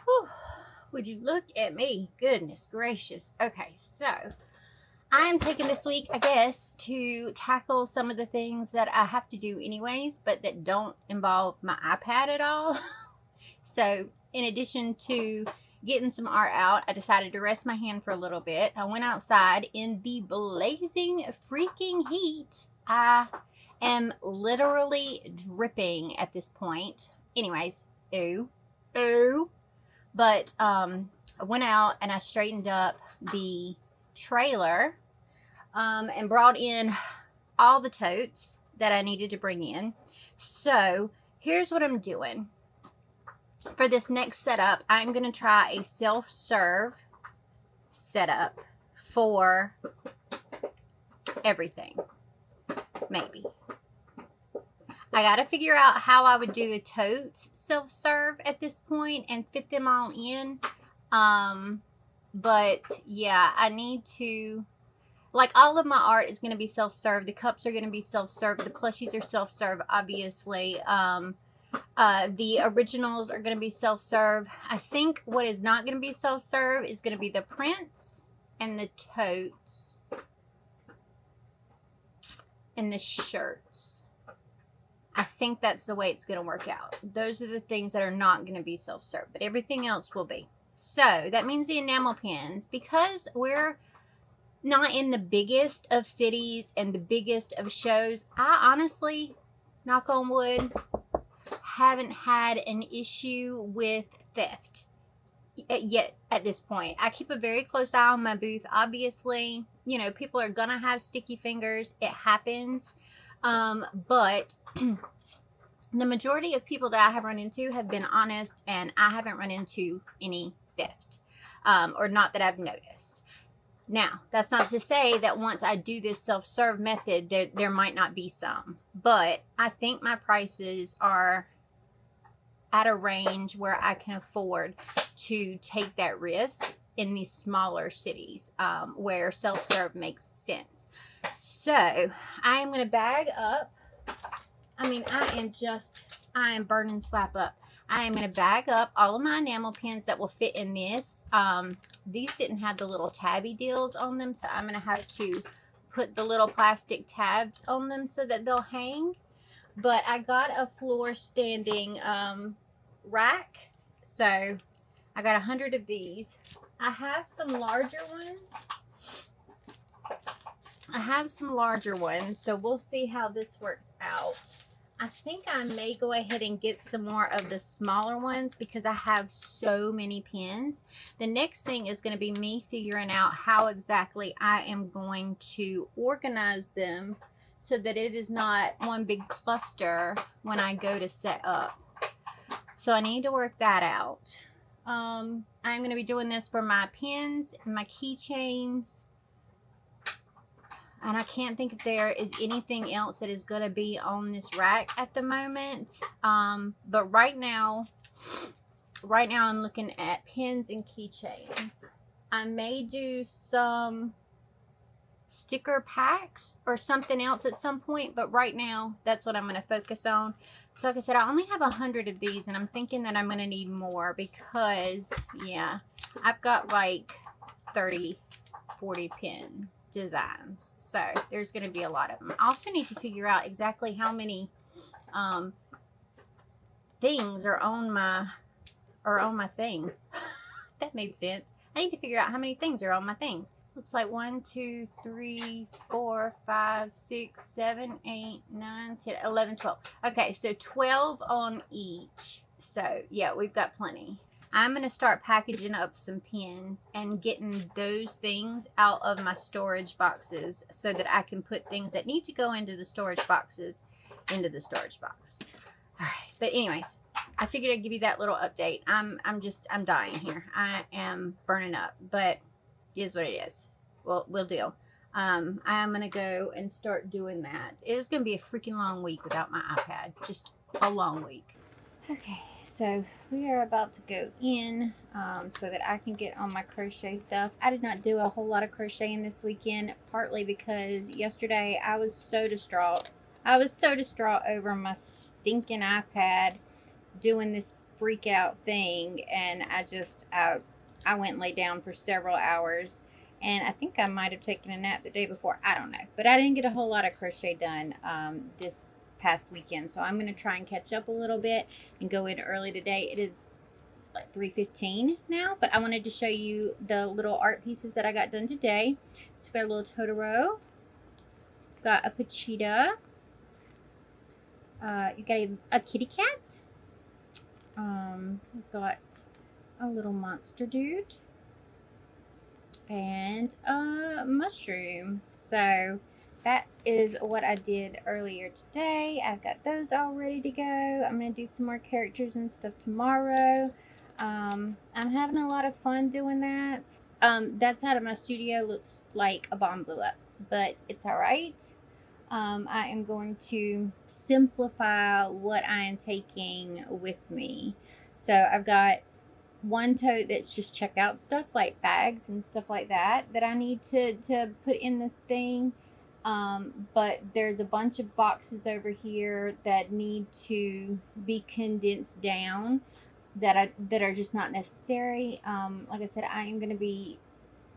Whew. Would you look at me? Goodness gracious. Okay, so I am taking this week, I guess, to tackle some of the things that I have to do anyways, but that don't involve my iPad at all. So in addition to getting some art out, I decided to rest my hand for a little bit. I went outside in the blazing freaking heat. I am literally dripping at this point. Anyways, ooh. But I went out and I straightened up the trailer and brought in all the totes that I needed to bring in. So here's what I'm doing. For this next setup, I'm going to try a self-serve setup for everything. Maybe. I got to figure out how I would do the totes self-serve at this point and fit them all in. But yeah, I need to, like, all of my art is going to be self-serve. The cups are going to be self-serve. The plushies are self-serve, obviously. The originals are going to be self-serve. I think what is not going to be self-serve is going to be the prints and the totes and the shirts. I think that's the way it's going to work out. Those are the things that are not going to be self-serve, but everything else will be. So that means the enamel pins, because we're not in the biggest of cities and the biggest of shows, I honestly, knock on wood, haven't had an issue with theft yet at this point. I keep a very close eye on my booth. Obviously, you know, people are gonna have sticky fingers. It happens. But the majority of people that I have run into have been honest, and I haven't run into any theft, or not that I've noticed. Now, that's not to say that once I do this self-serve method, there might not be some, but I think my prices are at a range where I can afford to take that risk in these smaller cities, where self-serve makes sense. So I am going to bag up. I mean, I am burning slap up. I am going to bag up all of my enamel pins that will fit in this. These didn't have the little tabby deals on them, so I'm going to have to put the little plastic tabs on them so that they'll hang. But I got a floor standing rack, so I got 100 of these. I have some larger ones. So we'll see how this works out. I think I may go ahead and get some more of the smaller ones because I have so many pins. The next thing is going to be me figuring out how exactly I am going to organize them so that it is not one big cluster when I go to set up. So I need to work that out. I'm going to be doing this for my pins and my keychains. And I can't think if there is anything else that is going to be on this rack at the moment. But right now I'm looking at pins and keychains. I may do some sticker packs or something else at some point, but right now that's what I'm going to focus on. So like I said, I only have 100 of these, and I'm thinking that I'm going to need more because, yeah, I've got like 30, 40 pin designs, so there's going to be a lot of them. I also need to figure out exactly how many things are on my thing. That made sense. I need to figure out how many things are on my thing. Looks like 1, 2, 3, 4, 5, 6, 7, 8, 9, 10, 11, 12. Okay, so 12 on each. So yeah, we've got plenty. I'm going to start packaging up some pins and getting those things out of my storage boxes so that I can put things that need to go into the storage boxes into the storage box. All right, but anyways, I figured I'd give you that little update. I'm dying here. I am burning up, but it is what it is. Well, we'll deal. I'm going to go and start doing that. It is going to be a freaking long week without my iPad. Just a long week. Okay. So we are about to go in so that I can get on my crochet stuff. I did not do a whole lot of crocheting this weekend, partly because yesterday I was so distraught. I was so distraught over my stinking iPad doing this freak out thing, and I went and lay down for several hours, and I think I might have taken a nap the day before. I don't know, but I didn't get a whole lot of crochet done this past weekend, so I'm going to try and catch up a little bit and go in early today. It is like 3:15 now, but I wanted to show you the little art pieces that I got done today. So we've got a little Totoro, got a Pachita, you got a kitty cat, we've got a little monster dude, and a mushroom. So that is what I did earlier today. I've got those all ready to go. I'm going to do some more characters and stuff tomorrow. I'm having a lot of fun doing that. That side of my studio looks like a bomb blew up, but it's all right. I am going to simplify what I am taking with me. So I've got one tote that's just checkout stuff, like bags and stuff like that I need to put in the thing. But there's a bunch of boxes over here that need to be condensed down that are just not necessary. Like I said, I am going to be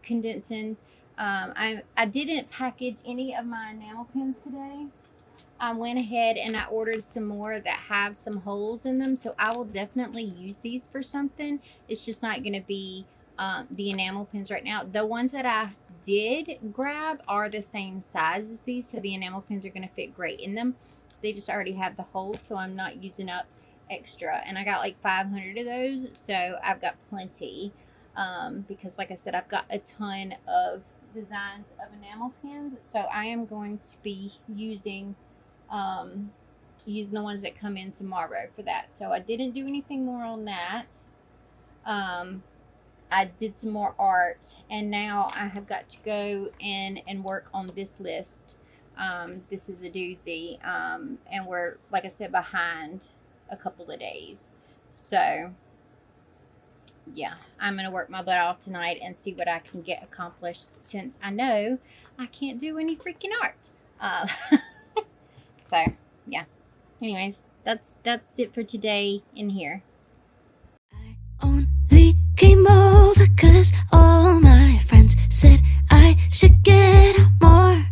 condensing. I didn't package any of my enamel pins today. I went ahead and I ordered some more that have some holes in them, so I will definitely use these for something. It's just not going to be the enamel pins right now. The ones that I did grab are the same size as these, so the enamel pins are going to fit great in them. They just already have the holes, so I'm not using up extra, and I got like 500 of those, so I've got plenty, because like I said, I've got a ton of designs of enamel pins, so I am going to be using the ones that come in tomorrow for that. So I didn't do anything more on that. I did some more art, and now I have got to go in and work on this list. This is a doozy, and we're, like I said, behind a couple of days. So yeah, I'm gonna work my butt off tonight and see what I can get accomplished, since I know I can't do any freaking art. So yeah, anyways, that's it for today in here. I only came over 'cause all my friends said I should get out more.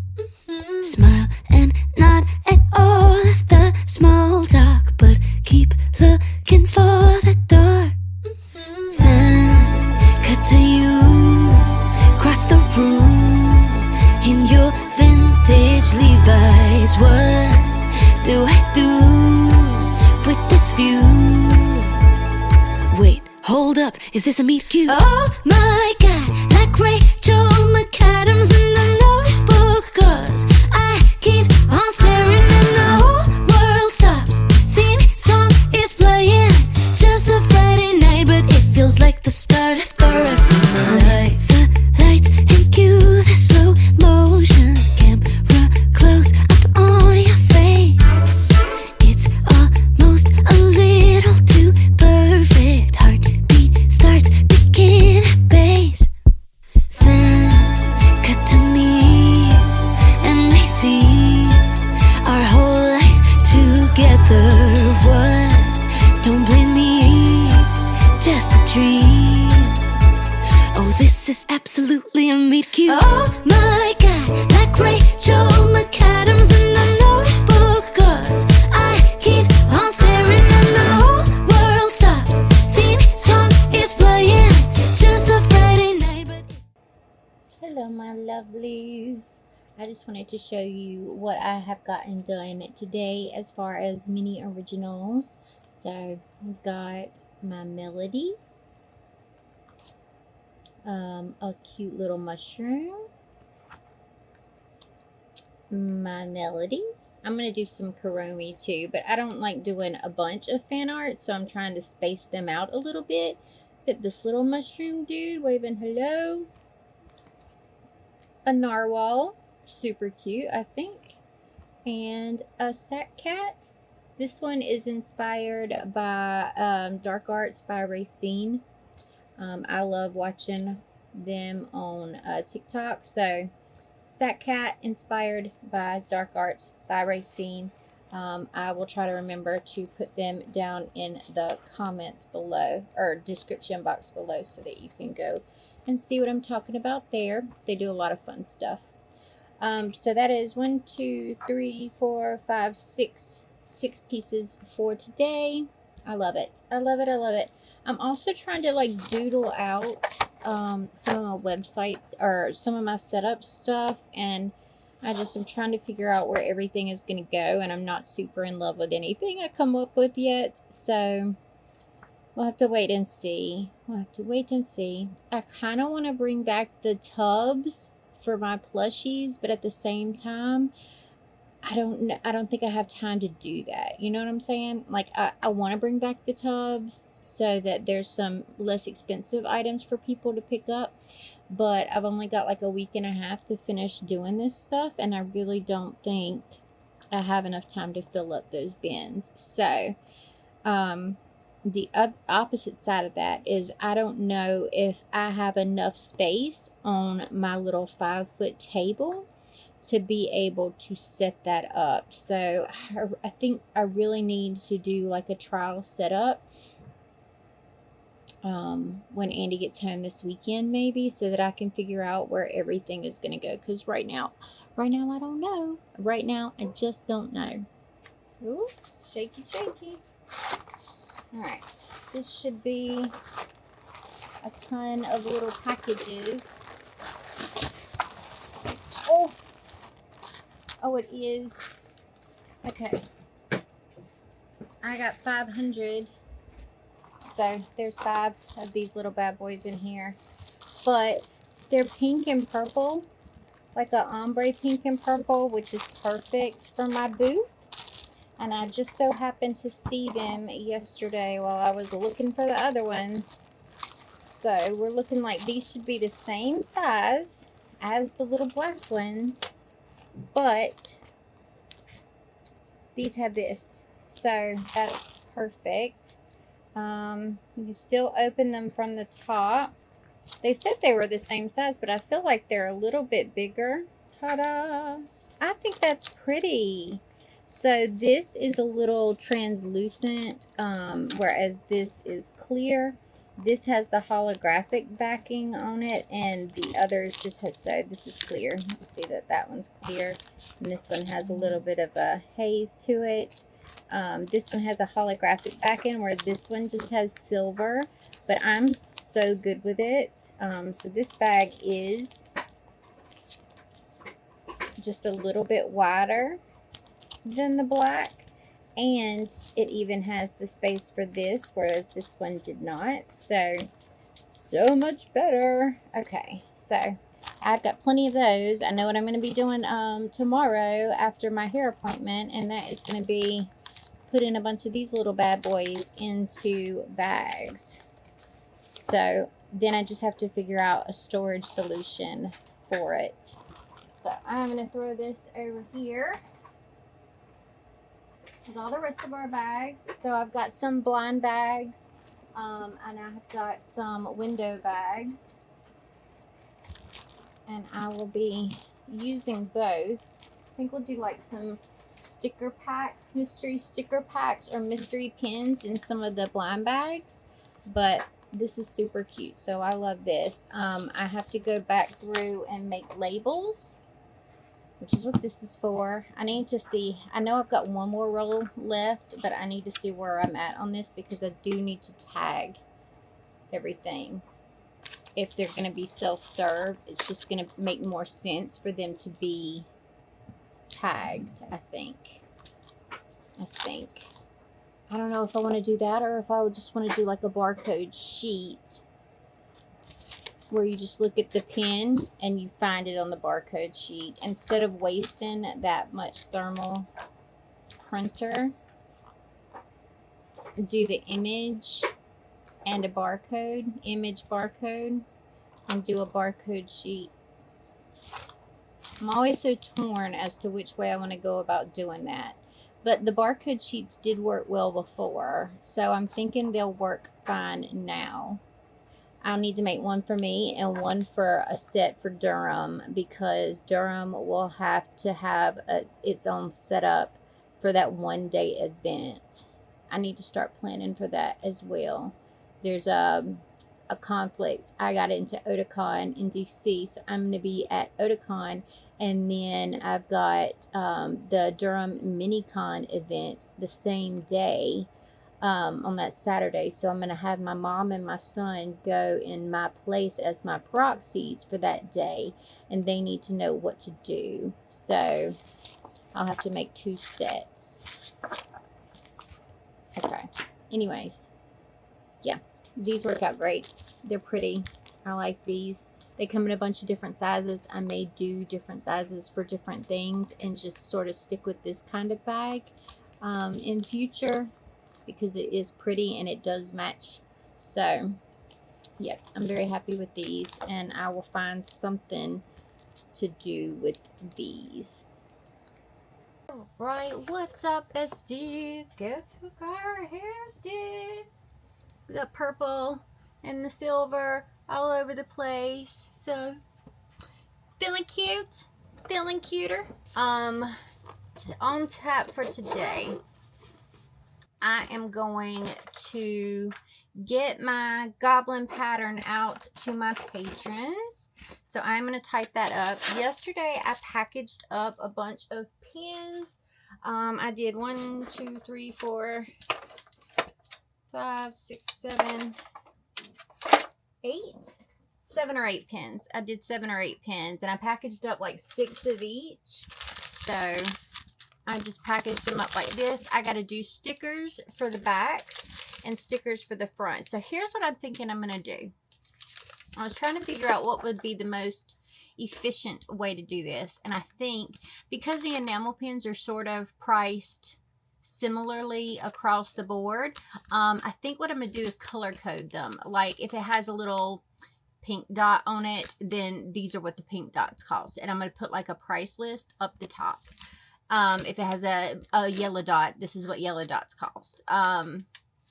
Smile and nod at all of the small talk, but keep looking for the door. Then cut to you, cross the room in your vintage Levi's. What do I do with this view? Wait, hold up, is this a meet cute? Oh my god, like Rachel McAdams in the Notebook, 'cause I keep on staring and the whole world stops. Theme song is playing, just a Friday night, but it feels like the start of the rest of my life. The lights and cue the slow motion, camera close up on your face. It's almost a little too perfect. Heartbeat starts picking at base. Then cut to me, and I see our whole life together. What? Don't blame me, just a dream. Oh, this is absolutely a meet cute. Oh my god, like Rachel McAdams in the Notebook, 'cause I keep on staring and the whole world stops. Theme song is playing, just a Friday night, but Hello my lovelies, I just wanted to show you what I have gotten done today as far as mini originals. So I've got my Melody, a cute little mushroom, my Melody. I'm going to do some Karomi too, but I don't like doing a bunch of fan art, so I'm trying to space them out a little bit. But this little mushroom dude waving hello. A narwhal, super cute, I think. And a sack cat. This one is inspired by Dark Arts by Racine. I love watching them on TikTok. So, sack cat inspired by Dark Arts by Racine. I will try to remember to put them down in the comments below, or description box below, so that you can go and see what I'm talking about there. They do a lot of fun stuff. So that is 1, 2, 3, 4, 5, 6 pieces for today. I love it. I love it. I love it. I'm also trying to like doodle out some of my websites or some of my setup stuff, and I just am trying to figure out where everything is going to go, and I'm not super in love with anything I come up with yet, so we'll have to wait and see. We'll have to wait and see. I kind of want to bring back the tubs for my plushies, but at the same time, I don't think I have time to do that. You know what I'm saying? Like, I want to bring back the tubs so that there's some less expensive items for people to pick up, but I've only got like a week and a half to finish doing this stuff, and I really don't think I have enough time to fill up those bins. So the opposite side of that is I don't know if I have enough space on my little 5-foot table to be able to set that up. So I think I really need to do like a trial setup when Andy gets home this weekend, maybe, so that I can figure out where everything is going to go, because right now I don't know. Right now I just don't know. Ooh, shaky. All right, this should be a ton of little packages. Oh, it is. Okay, I got 500. So there's 5 of these little bad boys in here, but they're pink and purple, like a ombre pink and purple, which is perfect for my booth. And I just so happened to see them yesterday while I was looking for the other ones. So we're looking like these should be the same size as the little black ones, but these have this, so that's perfect. You can still open them from the top. They said they were the same size, but I feel like they're a little bit bigger. Ta-da! I think that's pretty. So this is a little translucent, whereas this is clear. This has the holographic backing on it, and the others just has, so this is clear. You see that one's clear, and this one has a little bit of a haze to it. This one has a holographic backing, where this one just has silver, but I'm so good with it. So this bag is just a little bit wider than the black, and it even has the space for this, whereas this one did not. So much better. Okay, so I've got plenty of those. I know what I'm going to be doing tomorrow after my hair appointment, and that is going to be putting a bunch of these little bad boys into bags. So then I just have to figure out a storage solution for it. So I'm going to throw this over here with all the rest of our bags. So I've got some blind bags, and I've got some window bags, and I will be using both. I think we'll do like some sticker packs, mystery sticker packs, or mystery pins in some of the blind bags, but this is super cute, so I love this. I have to go back through and make labels, which is what this is for. I need to see, I know I've got one more roll left, but I need to see where I'm at on this, because I do need to tag everything. If they're going to be self-serve, it's just going to make more sense for them to be tagged, I think. I don't know if I want to do that, or if I would just want to do like a barcode sheet where you just look at the pin and you find it on the barcode sheet, instead of wasting that much thermal printer. Do the image and a barcode, image barcode, and do a barcode sheet. I'm always so torn as to which way I want to go about doing that. But the barcode sheets did work well before, so I'm thinking they'll work fine now. I'll need to make one for me and one for a set for Durham, because Durham will have to have its own setup for that 1-day event. I need to start planning for that as well. There's a conflict. I got into Otakon in DC, so I'm going to be at Otakon, and then I've got the Durham Minicon event the same day on that Saturday. So I'm going to have my mom and my son go in my place as my proxies for that day, and they need to know what to do. So I'll have to make 2 sets. Okay. Anyways, yeah, these work out great. They're pretty. I like these. They come in a bunch of different sizes. I may do different sizes for different things and just sort of stick with this kind of bag in future, because it is pretty and it does match. So yeah, I'm very happy with these, and I will find something to do with these. All right, what's up, besties? Guess who got her hairs did? We got purple and the silver all over the place. So feeling cute, feeling cuter. On tap for today, I am going to get my goblin pattern out to my patrons. So I'm going to type that up. Yesterday I packaged up a bunch of pins. I did 1, 2, 3, 4, 5, 6, 7, 8. 7 or 8 pins. I did 7 or 8 pins, and I packaged up like 6 of each. So I just packaged them up like this. I got to do stickers for the backs and stickers for the front. So here's what I'm thinking I'm going to do. I was trying to figure out what would be the most efficient way to do this. And I think because the enamel pins are sort of priced similarly across the board, I think what I'm going to do is color code them. Like if it has a little pink dot on it, then these are what the pink dots cost. And I'm going to put like a price list up the top. If it has a yellow dot, this is what yellow dots cost.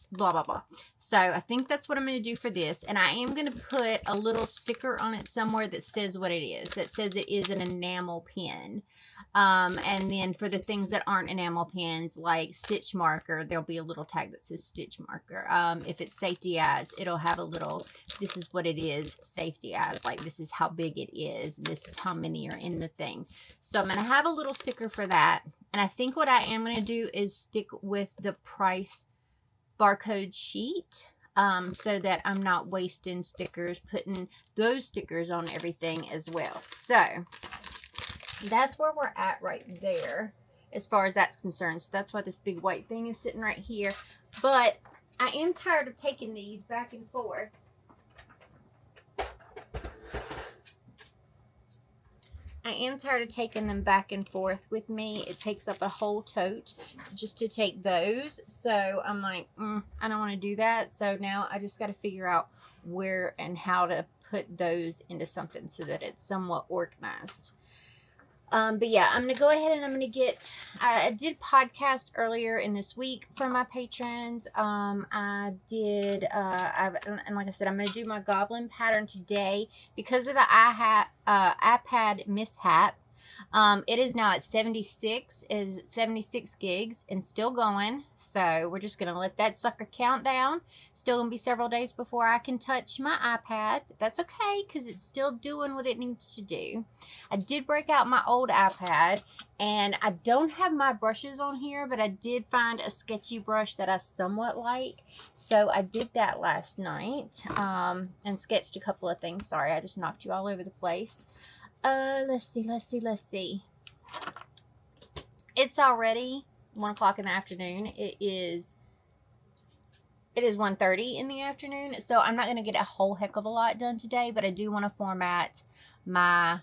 Blah, blah, blah. So I think that's what I'm going to do for this. And I am going to put a little sticker on it somewhere that says what it is. That says it is an enamel pin. And then for the things that aren't enamel pins, like stitch marker, there'll be a little tag that says stitch marker. If it's safety eyes, it'll have a little, this is what it is, safety eyes. Like this is how big it is. This is how many are in the thing. So I'm going to have a little sticker for that. And I think what I am going to do is stick with the price barcode sheet, so that I'm not wasting stickers, putting those stickers on everything as well. So that's where we're at right there as far as that's concerned. So that's why this big white thing is sitting right here. But I am tired of taking these back and forth. I am tired of taking them back and forth with me. It takes up a whole tote just to take those. So I'm like, I don't want to do that. So now I just got to figure out where and how to put those into something so that it's somewhat organized. But yeah, I'm going to go ahead and I'm going to get, I did podcast earlier in this week for my patrons. I did, and like I said, I'm going to do my goblin pattern today because of the iPad mishap. It is now at 76 gigs and still going. So we're just going to let that sucker count down. Still going to be several days before I can touch my iPad. But that's okay because it's still doing what it needs to do. I did break out my old iPad and I don't have my brushes on here, but I did find a sketchy brush that I somewhat like. So I did that last night and sketched a couple of things. Sorry, I just knocked you all over the place. Let's see. It's already 1 o'clock in the afternoon. It is 1:30 in the afternoon. So I'm not going to get a whole heck of a lot done today, but I do want to format my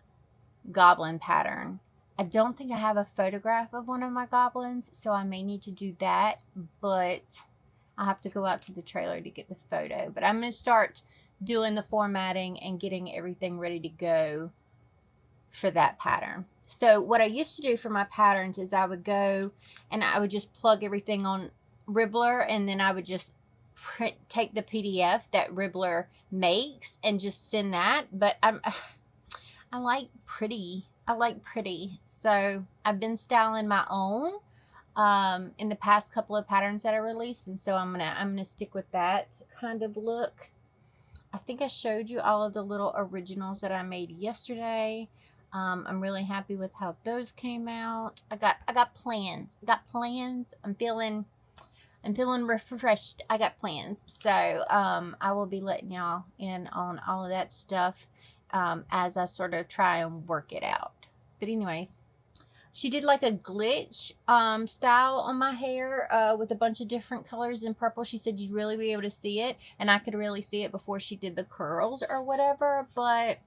goblin pattern. I don't think I have a photograph of one of my goblins, so I may need to do that, but I'll have to go out to the trailer to get the photo. But I'm going to start doing the formatting and getting everything ready to go for that pattern. So what I used to do for my patterns is I would go and I would just plug everything on Ribbler, and then I would just take the PDF that Ribbler makes and just send that. But I like pretty. So I've been styling my own in the past couple of patterns that I released, and so I'm gonna stick with that kind of look. I think I showed you all of the little originals that I made yesterday. I'm really happy with how those came out. I got plans. I'm feeling refreshed. I got plans. So I will be letting y'all in on all of that stuff as I sort of try and work it out. But anyways, she did like a glitch style on my hair with a bunch of different colors in purple. She said you'd really be able to see it, and I could really see it before she did the curls or whatever. But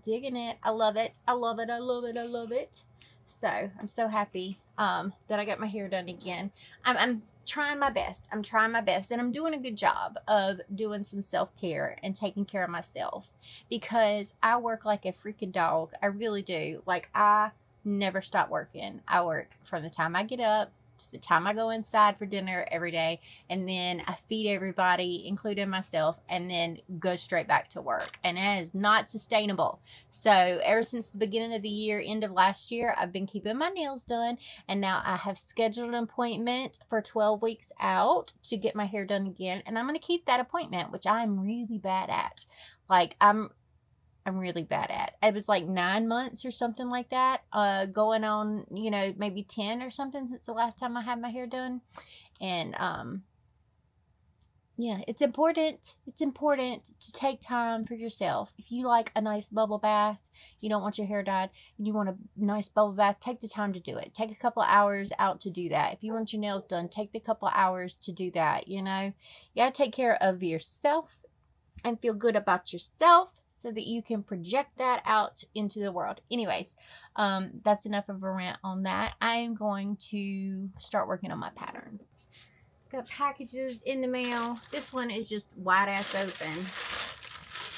digging it. I love it. I love it. I love it. I love it. So I'm so happy that I got my hair done again. I'm trying my best. I'm trying my best, and I'm doing a good job of doing some self-care and taking care of myself, because I work like a freaking dog. I really do. Like, I never stop working. I work from the time I get up to the time I go inside for dinner every day, and then I feed everybody, including myself, and then go straight back to work. And that is not sustainable. So ever since the beginning of the year, end of last year, I've been keeping my nails done, and now I have scheduled an appointment for 12 weeks out to get my hair done again, and I'm going to keep that appointment, which I'm really bad at. Like, I'm really bad at. It was like 9 months or something like that, going on, you know, maybe 10 or something since the last time I had my hair done. And yeah, it's important. It's important to take time for yourself. If you like a nice bubble bath, you don't want your hair dyed, and you want a nice bubble bath, take the time to do it. Take a couple of hours out to do that. If you want your nails done, take the couple of hours to do that. You know, you gotta take care of yourself and feel good about yourself, so that you can project that out into the world. Anyways, that's enough of a rant on that. I am going to start working on my pattern. Got packages in the mail. This one is just wide ass open,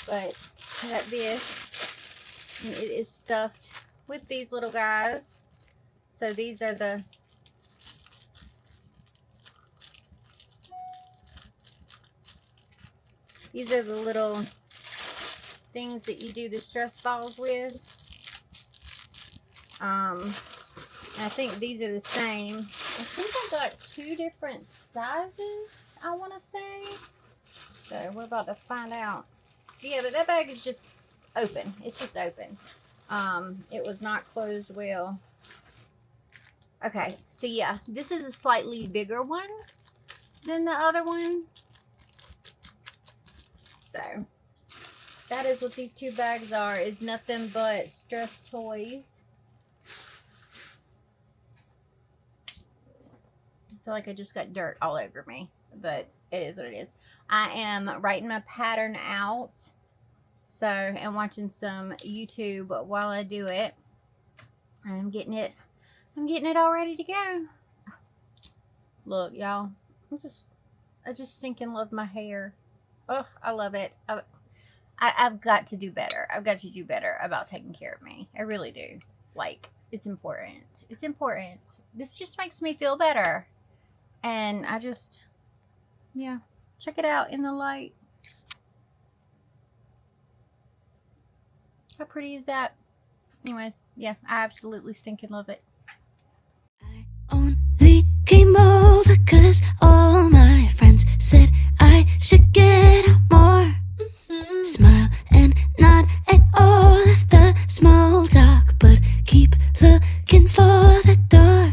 but I got this, and it is stuffed with these little guys. So these are the little things that you do the stress balls with. And I think these are the same. I think I got 2 different sizes, I want to say. So we're about to find out. Yeah, but that bag is just open. It's just open. It was not closed well. Okay, so yeah, this is a slightly bigger one than the other one. So that is what these 2 bags are, is nothing but stress toys. I feel like I just got dirt all over me, but it is what it is. I am writing my pattern out, so, and watching some YouTube while I do it. I'm getting it all ready to go. Look, y'all, I just sink and love my hair. Oh, I love it. I've got to do better. I've got to do better about taking care of me. I really do. Like, it's important. It's important. This just makes me feel better. And I just, yeah, check it out in the light. How pretty is that? Anyways, yeah, I absolutely stinking love it. I only came over 'cause all my friends said I should get out more. Smile and nod at all of the small talk, but keep looking for the door.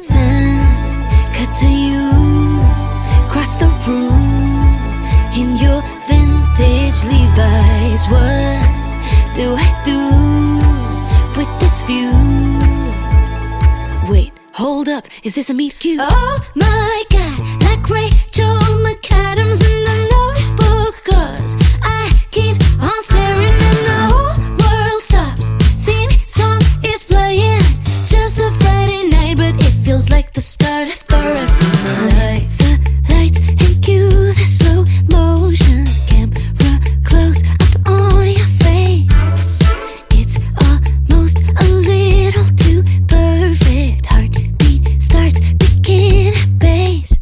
Then cut to you, cross the room in your vintage Levi's. What do I do with this view? Wait, hold up, is this a meet cute? Oh my god, like Rachel McAdams in the Notebook, 'cause I keep on staring and the whole world stops. Theme song is playing, just a Friday night, but it feels like the start of the rest of my life. The lights and cue the slow motion, camera close up on your face. It's almost a little too perfect. Heartbeat starts picking at base.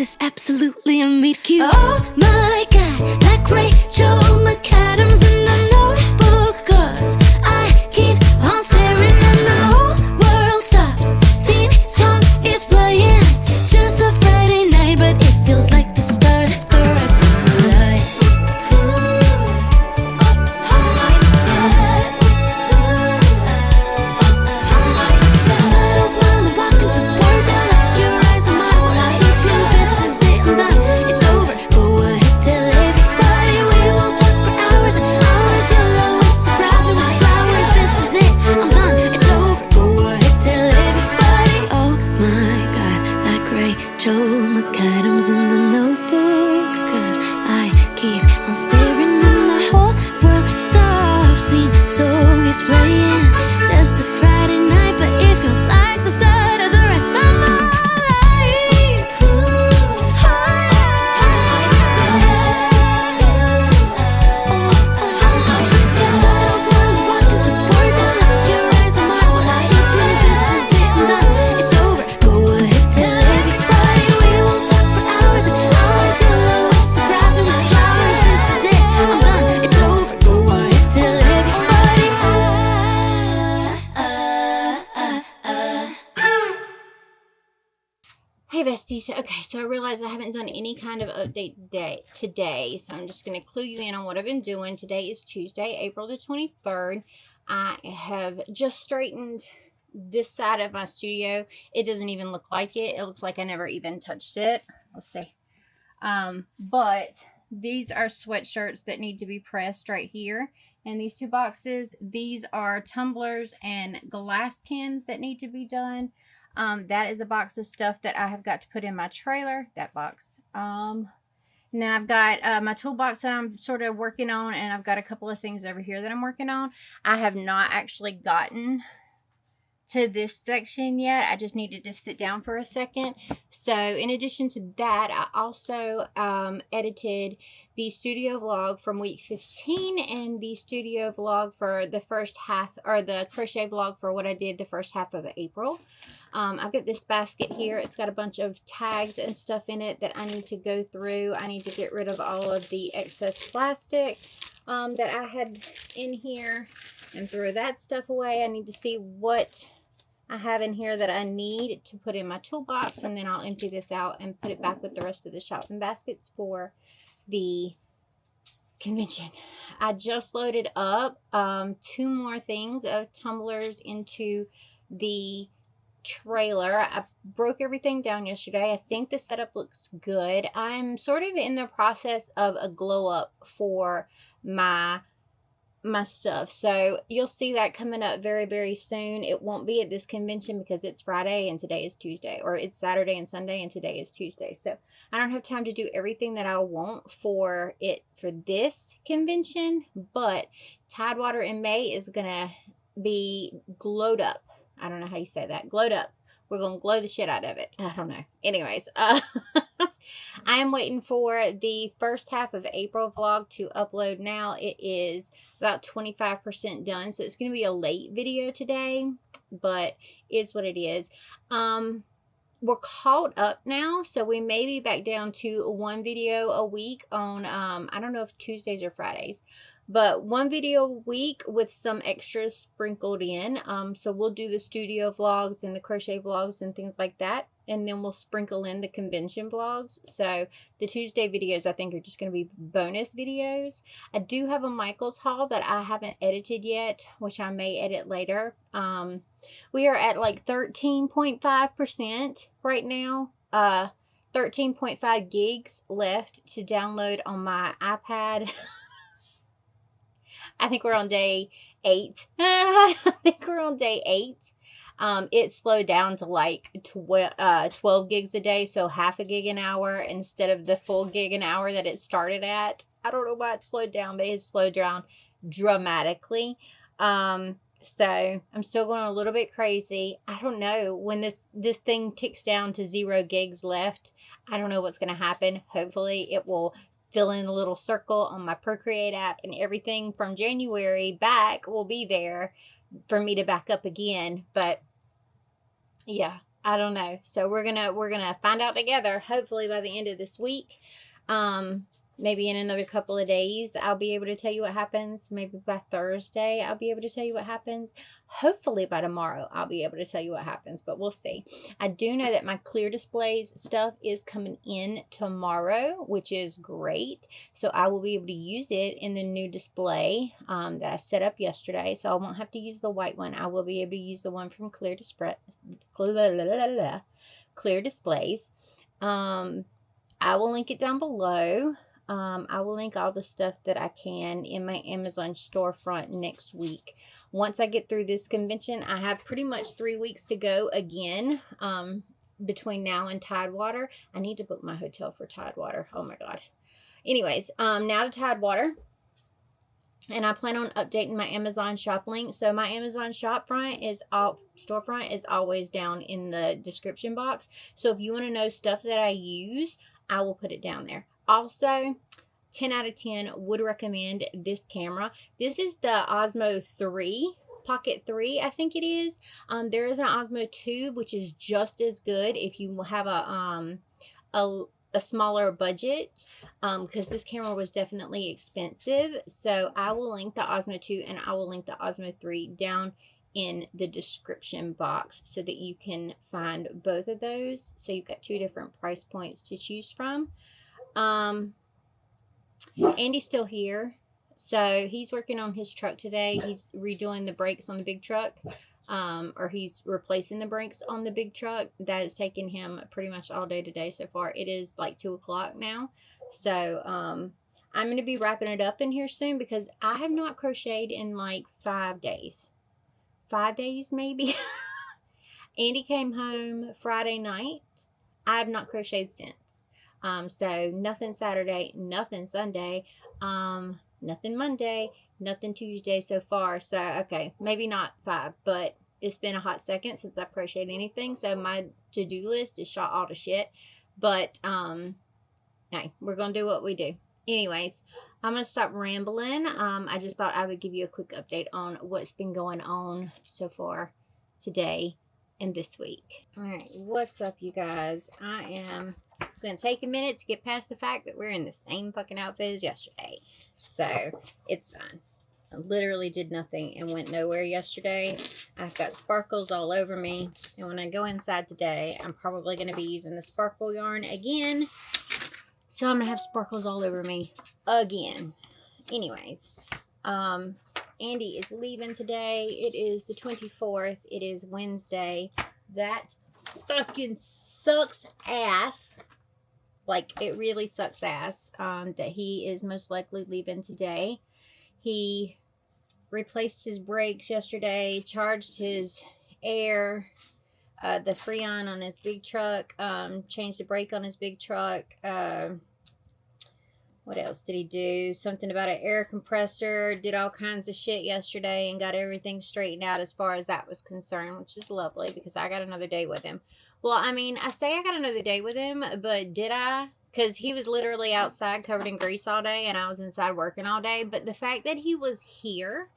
is absolutely a meet cute. Oh my God, like Rachel McAdams in the Notebook, 'cause I keep on staring and the whole world stops. Theme song is playing, just a Friday night, but it feels like the start of the rest of my life. Oh my God. Oh my God. Subtle smile and walk into words and lock your eyes on mine. When I do blue, this is it, I'm done. It's over. Go ahead, tell everybody. We will talk for hours and hours. You'll always surprise me with flowers. This is it, I'm done. It's over. Go ahead, tell everybody. Oh my God, like Rachel McAdams in the Notebook, 'cause I keep on staring and the whole world stops. Theme song is playing, just a Friday night, but it feels like the start of the rest of my life. Subtle smile and walk into words and lock your eyes on mine. When I do blue, this is it, I'm done. It's over. Go ahead, tell everybody. We will talk for hours and hours. You'll always surprise me with flowers. This is it, I'm done. It's over. Go ahead, tell everybody. Hey besties, okay, so I realized I haven't done any kind of update today, so I'm just going to clue you in on what I've been doing. Today is Tuesday, April the 23rd. I have just straightened this side of my studio. It doesn't even look like it. It looks like I never even touched it. Let's see. But these are sweatshirts that need to be pressed right here. And these two boxes, these are tumblers and glass cans that need to be done. That is a box of stuff that I have got to put in my trailer, that box. And then I've got my toolbox that I'm sort of working on, and I've got a couple of things over here that I'm working on. I have not actually gotten to this section yet. I just needed to sit down for a second. So in addition to that, I also edited the studio vlog from week 15 and the studio vlog for the first half, or the crochet vlog for what I did the first half of April. I've got this basket here. It's got a bunch of tags and stuff in it that I need to go through. I need to get rid of all of the excess plastic that I had in here and throw that stuff away. I need to see what I have in here that I need to put in my toolbox, and then I'll empty this out and put it back with the rest of the shopping baskets for the convention. I just loaded up 2 more things of tumblers into the trailer. I broke everything down yesterday. I think the setup looks good. I'm sort of in the process of a glow up for my stuff, so you'll see that coming up very, very soon. It won't be at this convention because it's Friday and today is Tuesday, or it's Saturday and Sunday and today is Tuesday, so I don't have time to do everything that I want for this convention. But Tidewater in May is gonna be glowed up. I don't know how you say that. Glowed up. We're gonna glow the shit out of it. I don't know. Anyways, I am waiting for the first half of April vlog to upload now. It is about 25% done, so it's going to be a late video today, but is what it is. We're caught up now, so we may be back down to 1 video a week on, I don't know if Tuesdays or Fridays, but 1 video a week with some extras sprinkled in. So we'll do the studio vlogs and the crochet vlogs and things like that, and then we'll sprinkle in the convention vlogs. So the Tuesday videos, I think, are just going to be bonus videos. I do have a Michaels haul that I haven't edited yet, which I may edit later. We are at like 13.5% right now. 13.5 gigs left to download on my iPad. I think we're on day 8. I think we're on day 8. It slowed down to like 12 gigs a day, so half a gig an hour instead of the full gig an hour that it started at. I don't know why it slowed down, but it slowed down dramatically. So I'm still going a little bit crazy. I don't know when this thing ticks down to 0 gigs left. I don't know what's going to happen. Hopefully it will fill in a little circle on my Procreate app, and everything from January back will be there for me to back up again. But yeah, I don't know. So we're gonna find out together. Hopefully by the end of this week. Maybe in another couple of days, I'll be able to tell you what happens. Maybe by Thursday, I'll be able to tell you what happens. Hopefully by tomorrow, I'll be able to tell you what happens, but we'll see. I do know that my clear displays stuff is coming in tomorrow, which is great. So I will be able to use it in the new display that I set up yesterday. So I won't have to use the white one. I will be able to use the one from Clear Displays. I will link it down below. I will link all the stuff that I can in my Amazon storefront next week. Once I get through this convention, I have pretty much 3 weeks to go again between now and Tidewater. I need to book my hotel for Tidewater. Oh my God. Anyways, now to Tidewater. And I plan on updating my Amazon shop link. So my Amazon storefront is always down in the description box. So if you want to know stuff that I use, I will put it down there. Also, 10 out of 10 would recommend this camera. This is the Osmo 3, Pocket 3, I think it is. There is an Osmo 2, which is just as good if you have a smaller budget, because this camera was definitely expensive. So I will link the Osmo 2 and I will link the Osmo 3 down in the description box so that you can find both of those. So you've got 2 different price points to choose from. Andy's still here, so he's working on his truck today. He's redoing the brakes on the big truck, or he's replacing the brakes on the big truck. That has taken him pretty much all day today so far. It is like 2 o'clock now, so I'm going to be wrapping it up in here soon because I have not crocheted in like 5 days. 5 days maybe. Andy came home Friday night. I have not crocheted since. So nothing Saturday, nothing Sunday, nothing Monday, nothing Tuesday so far. So, okay, maybe not 5, but it's been a hot second since I've crocheted anything. So my to-do list is shot all to shit. But, hey, we're going to do what we do. Anyways, I'm going to stop rambling. I just thought I would give you a quick update on what's been going on so far today and this week. All right, what's up, you guys? I am going to take a minute to get past the fact that we're in the same fucking outfit as yesterday. So, it's fine. I literally did nothing and went nowhere yesterday. I've got sparkles all over me. And when I go inside today, I'm probably going to be using the sparkle yarn again. So, I'm going to have sparkles all over me again. Anyways, Andy is leaving today. It is the 24th. It is Wednesday. That fucking sucks ass. Like, it really sucks ass that he is most likely leaving today. He replaced his brakes yesterday, charged his air, the Freon on his big truck, changed the brake on his big truck. What else did he do? Something about an air compressor. Did all kinds of shit yesterday and got everything straightened out as far as that was concerned, which is lovely because I got another day with him. Well, I mean, I say I got another day with him, but did I? Because he was literally outside covered in grease all day and I was inside working all day. But the fact that he was here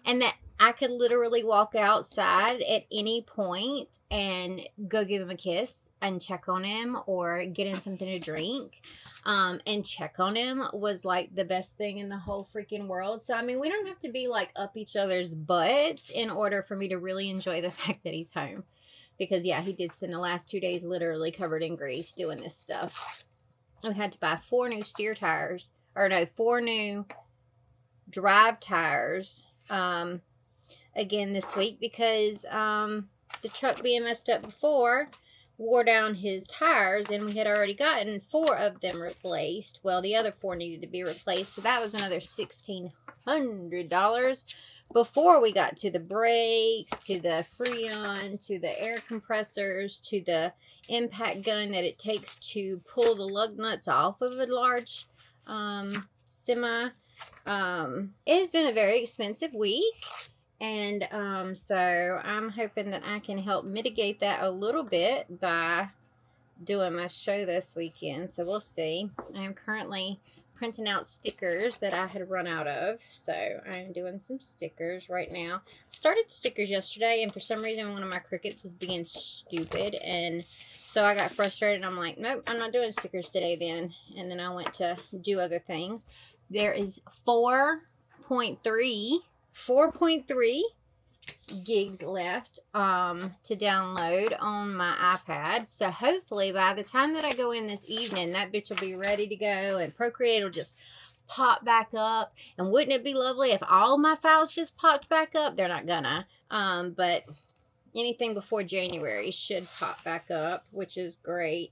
and that I could literally walk outside at any point and go give him a kiss and check on him or get him something to drink and check on him was like the best thing in the whole freaking world. So, I mean, we don't have to be like up each other's butts in order for me to really enjoy the fact that he's home. Because, yeah, he did spend the last 2 days literally covered in grease doing this stuff. I had to buy 4 new steer tires. Or, no, 4 new drive tires again this week. Because the truck being messed up before wore down his tires. And we had already gotten 4 of them replaced. Well, the other 4 needed to be replaced. So that was another $1,600. Before we got to the brakes, to the Freon, to the air compressors, to the impact gun that it takes to pull the lug nuts off of a large semi. It has been a very expensive week. And so I'm hoping that I can help mitigate that a little bit by doing my show this weekend. So we'll see. I'm currently printing out stickers that I had run out of. So I'm doing some stickers right now. Started stickers yesterday, and for some reason one of my Cricuts was being stupid, and so I got frustrated, and I'm like, nope, I'm not doing stickers today then. And then I went to do other things. There is 4.3 gigs left to download on my iPad. So hopefully by the time that I go in this evening, that bitch will be ready to go, and Procreate will just pop back up. And wouldn't it be lovely if all my files just popped back up? They're not gonna. But anything before January should pop back up, which is great.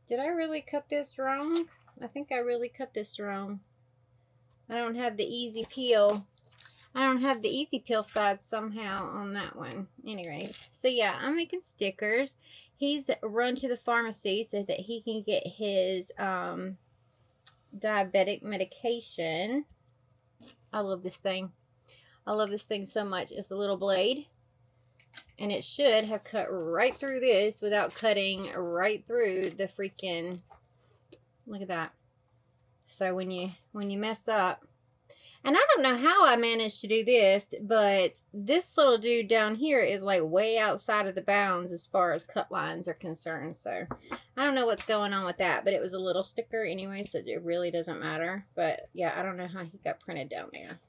Did I really cut this wrong? I think I really cut this wrong. I don't have the easy peel. I don't have the easy peel side somehow on that one. Anyways, so yeah, I'm making stickers. He's run to the pharmacy so that he can get his diabetic medication. I love this thing. I love this thing so much. It's a little blade, and it should have cut right through this without cutting right through the freaking, look at that. So when you mess up, and I don't know how I managed to do this, but this little dude down here is like way outside of the bounds as far as cut lines are concerned. So I don't know what's going on with that, but it was a little sticker anyway, so it really doesn't matter. But yeah, I don't know how he got printed down there.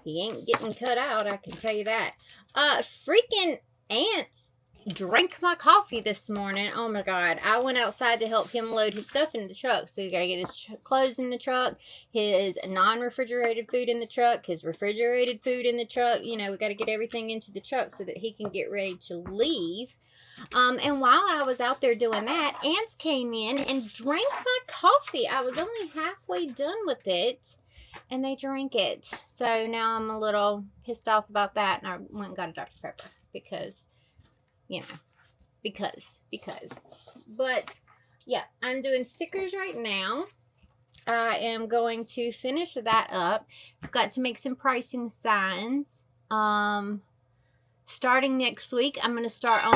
He ain't getting cut out, I can tell you that. Freaking ants drank my coffee this morning. Oh my god. I went outside to help him load his stuff in the truck. So you gotta get his clothes in the truck, his non-refrigerated food in the truck, his refrigerated food in the truck. You know, we gotta get everything into the truck so that he can get ready to leave. And while I was out there doing that, ants came in and drank my coffee. I was only halfway done with it, and they drank it. So now I'm a little pissed off about that, and I went and got a Dr. Pepper because, you know, because. But yeah, I'm doing stickers right now. I am going to finish that up. I've got to make some pricing signs. Starting next week, I'm going to start on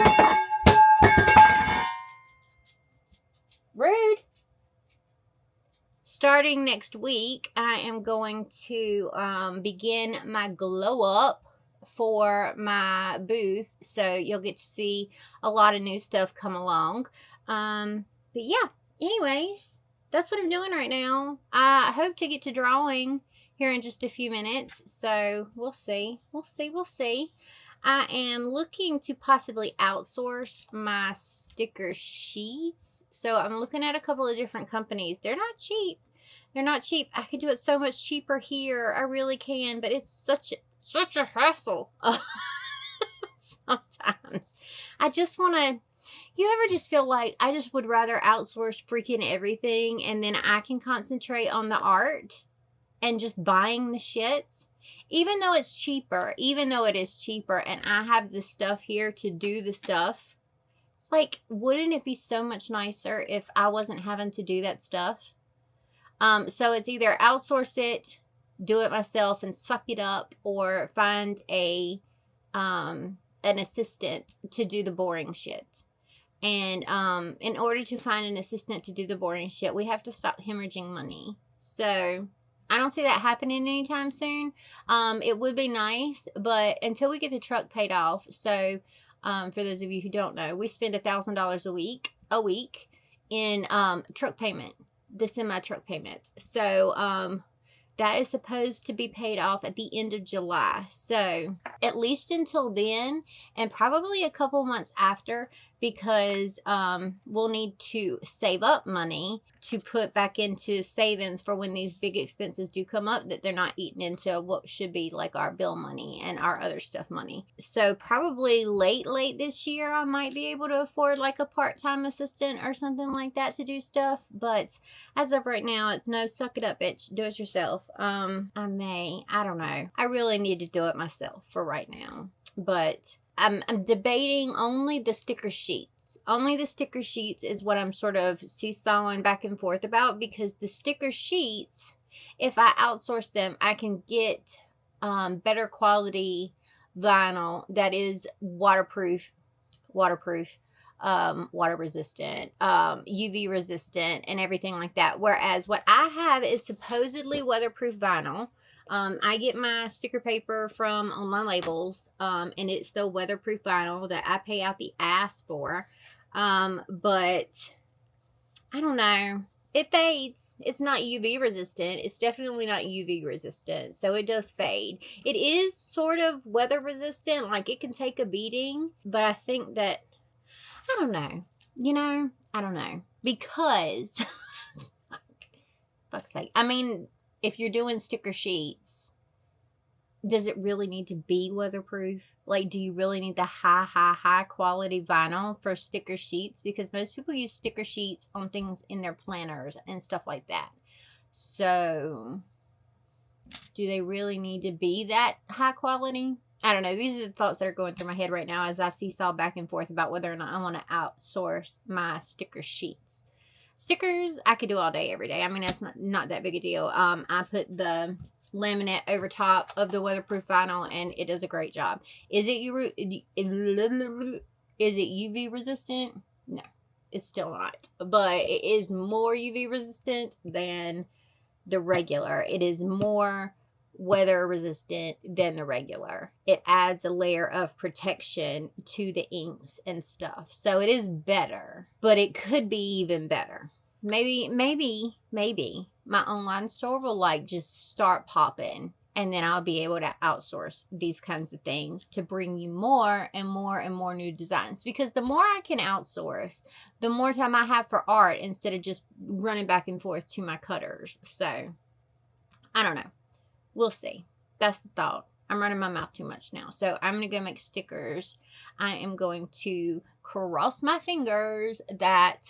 rude. Starting next week, I am going to begin my glow up for my booth, so you'll get to see a lot of new stuff come along. But yeah, anyways, that's what I'm doing right now. I hope to get to drawing here in just a few minutes, so we'll see. I am looking to possibly outsource my sticker sheets, so I'm looking at a couple of different companies. They're not cheap. I could do it so much cheaper here. I really can, but it's such a hassle. Sometimes I just want to, you ever just feel like I just would rather outsource freaking everything, and then I can concentrate on the art and just buying the shit, even though it is cheaper, and I have the stuff here to do the stuff. It's like, wouldn't it be so much nicer if I wasn't having to do that stuff? So it's either outsource it, do it myself and suck it up, or find an assistant to do the boring shit. And in order to find an assistant to do the boring shit, we have to stop hemorrhaging money. So I don't see that happening anytime soon. It would be nice, but until we get the truck paid off. So for those of you who don't know, we spend $1,000 a week in truck payment. The semi-truck payments. So that is supposed to be paid off at the end of July. So at least until then, and probably a couple months after, because we'll need to save up money to put back into savings for when these big expenses do come up, that they're not eating into what should be like our bill money and our other stuff money. So probably late this year, I might be able to afford like a part-time assistant or something like that to do stuff. But as of right now, it's no, suck it up, bitch, do it yourself. I don't know. I really need to do it myself for right now. But I'm debating only the sticker sheets. Only the sticker sheets is what I'm sort of seesawing back and forth about, because the sticker sheets, if I outsource them, I can get better quality vinyl that is waterproof, water resistant, UV resistant, and everything like that. Whereas what I have is supposedly weatherproof vinyl. I get my sticker paper from Online Labels, and it's the weatherproof vinyl that I pay out the ass for. But I don't know. It fades. It's not UV resistant. It's definitely not UV resistant. So it does fade. It is sort of weather resistant. Like it can take a beating. But I think that, I don't know. I don't know. Because, fuck's sake. I mean, if you're doing sticker sheets, does it really need to be weatherproof? Like, do you really need the high quality vinyl for sticker sheets? Because most people use sticker sheets on things in their planners and stuff like that. So, do they really need to be that high quality? I don't know. These are the thoughts that are going through my head right now as I seesaw back and forth about whether or not I want to outsource my sticker sheets. Stickers, I could do all day, every day. I mean, that's not that big a deal. I put the laminate over top of the weatherproof vinyl and it does a great job. Is it UV resistant? No, it's still not, but it is more UV resistant than the regular. It is more weather resistant than the regular. It adds a layer of protection to the inks and stuff, so it is better, but it could be even better. Maybe my online store will like just start popping, and then I'll be able to outsource these kinds of things to bring you more and more and more new designs. Because the more I can outsource, the more time I have for art instead of just running back and forth to my cutters. So I don't know. We'll see. That's the thought. I'm running my mouth too much now. So I'm going to go make stickers. I am going to cross my fingers that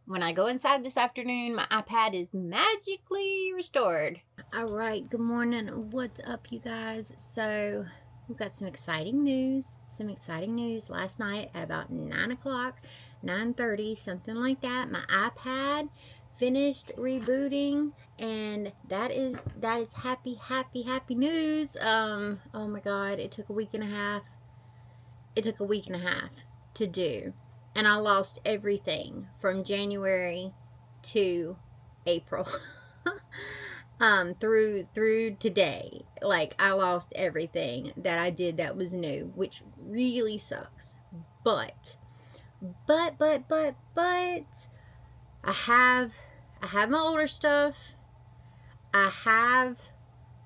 when I go inside this afternoon, my iPad is magically restored. All right, good morning. What's up, you guys? So we've got some exciting news. Last night at about 9 o'clock, 9:30, something like that, my iPad finished rebooting, and that is happy news. Oh my God, it took a week and a half. To do. And I lost everything from January to April. Through today. Like, I lost everything that I did that was new, which really sucks. But I have my older stuff. I have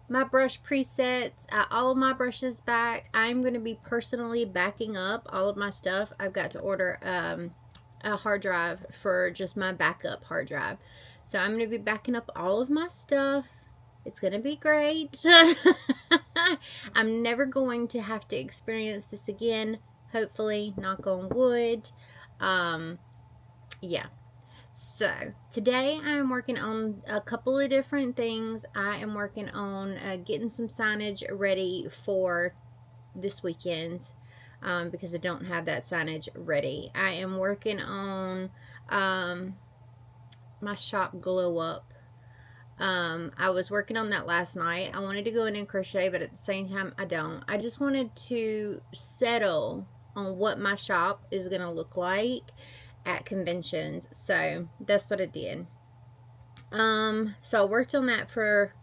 my brush presets, all of my brushes back. I'm going to be personally backing up all of my stuff. I've got to order a hard drive for just my backup hard drive. So I'm going to be backing up all of my stuff. It's going to be great. I'm never going to have to experience this again. Hopefully, knock on wood. Yeah. So, today I am working on a couple of different things. I am working on getting some signage ready for this weekend because I don't have that signage ready. I am working on my shop glow up. I was working on that last night. I wanted to go in and crochet, but at the same time, I don't. I just wanted to settle on what my shop is going to look like at conventions. So that's what I did. So I worked on that for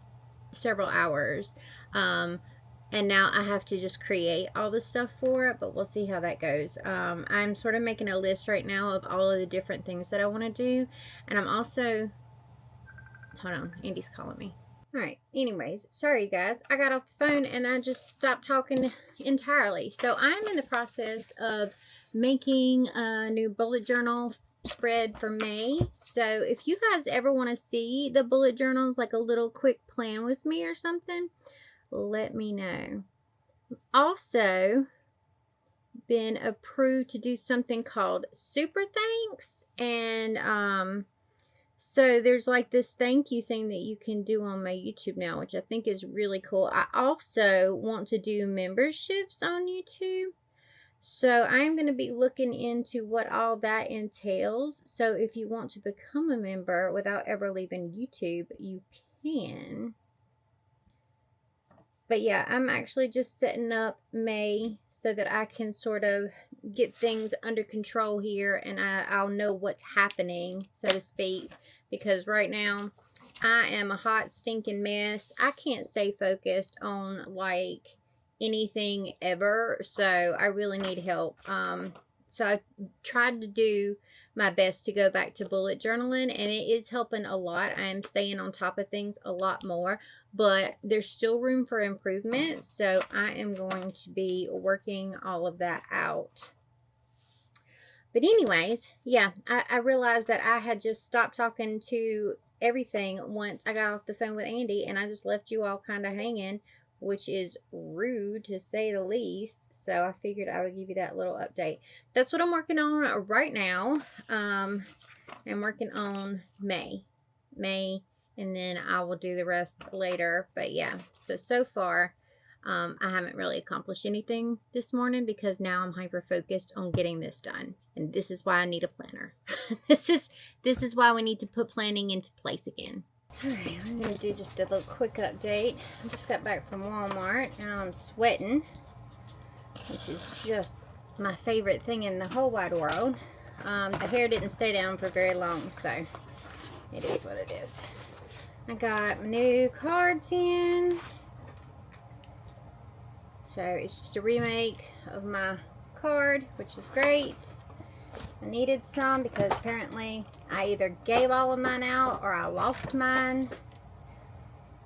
several hours. And now I have to just create all the stuff for it, but we'll see how that goes. I'm sort of making a list right now of all of the different things that I want to do. And I'm also, hold on, Andy's calling me. All right, anyways, sorry guys, I got off the phone and I just stopped talking entirely. So I'm in the process of making a new bullet journal spread for May. So if you guys ever want to see the bullet journals, like a little quick plan with me or something, let me know. Also been approved to do something called Super Thanks, and so there's like this thank you thing that you can do on my YouTube now, which I think is really cool. I also want to do memberships on YouTube. So I'm going to be looking into what all that entails. So if you want to become a member without ever leaving YouTube, you can. But yeah, I'm actually just setting up May so that I can sort of get things under control here, and I'll know what's happening, so to speak, because right now I am a hot stinking mess. I can't stay focused on like anything ever, so I really need help. So I tried to do my best to go back to bullet journaling, and it is helping a lot. I am staying on top of things a lot more, but there's still room for improvement, so I am going to be working all of that out. But anyways, yeah, I realized that I had just stopped talking to everything once I got off the phone with Andy, and I just left you all kind of hanging, which is rude to say the least. So I figured I would give you that little update. That's what I'm working on right now. I'm working on May, and then I will do the rest later. But yeah, so far I haven't really accomplished anything this morning because now I'm hyper focused on getting this done, and this is why I need a planner. this is why we need to put planning into place again. Alright, I'm going to do just a little quick update. I just got back from Walmart. Now I'm sweating, which is just my favorite thing in the whole wide world. The hair didn't stay down for very long, so it is what it is. I got my new cards in. So it's just a remake of my card, which is great. I needed some because apparently I either gave all of mine out or I lost mine.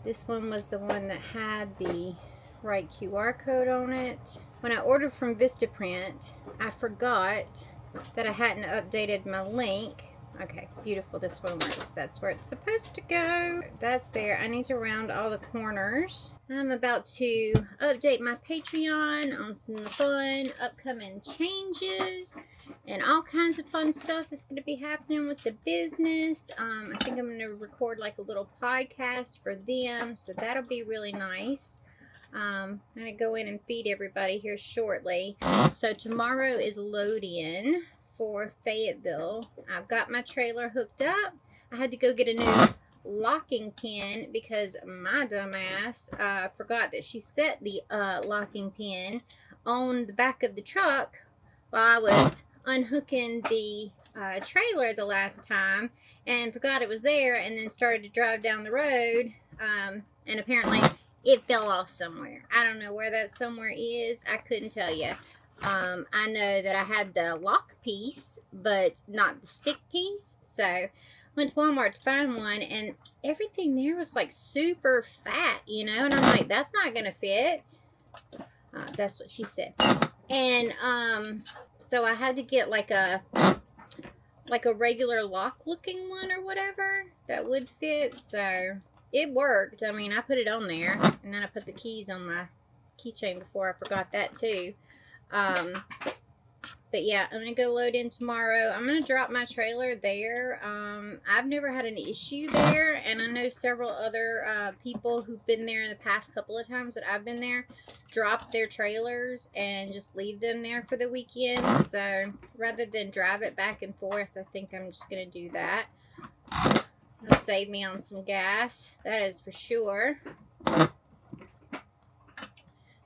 This one was the one that had the right QR code on it. When I ordered from Vistaprint, I forgot that I hadn't updated my link. Okay, beautiful, this one works. That's where it's supposed to go. That's there. I need to round all the corners. I'm about to update my Patreon on some fun upcoming changes and all kinds of fun stuff that's going to be happening with the business. I think I'm going to record like a little podcast for them, so that'll be really nice. I'm going to go in and feed everybody here shortly. So tomorrow is load-in for Fayetteville. I've got my trailer hooked up. I had to go get a new locking pin because my dumbass forgot that she set the locking pin on the back of the truck while I was unhooking the trailer the last time, and forgot it was there, and then started to drive down the road, and apparently it fell off somewhere. I don't know where that somewhere is. I couldn't tell you. I know that I had the lock piece, but not the stick piece. So went to Walmart to find one, and everything there was like super fat, you know, and I'm like, that's not gonna fit. That's what she said. And so I had to get like a regular lock looking one or whatever that would fit. So it worked. I mean, I put it on there, and then I put the keys on my keychain before I forgot that too. But yeah, I'm gonna go load in tomorrow. I'm gonna drop my trailer there. I've never had an issue there, and I know several other people who've been there in the past couple of times that I've been there drop their trailers and just leave them there for the weekend. So rather than drive it back and forth, I think I'm just gonna do that. It'll save me on some gas, that is for sure.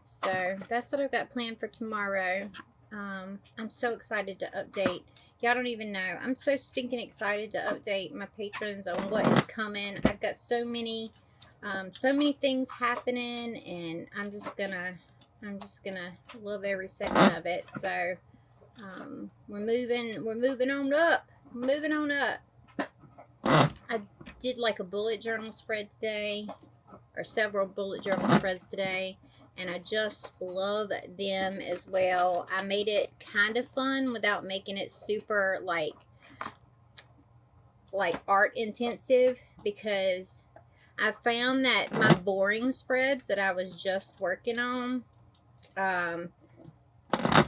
So that's what I've got planned for tomorrow. I'm so excited to update. Y'all don't even know. I'm so stinking excited to update my patrons on what is coming. I've got so many things happening, and I'm just gonna love every second of it. So we're moving on up. Moving on up. I did like a bullet journal spread today, or several bullet journal spreads today, and I just love them as well. I made it kind of fun without making it super like art intensive, because I found that my boring spreads that I was just working on, I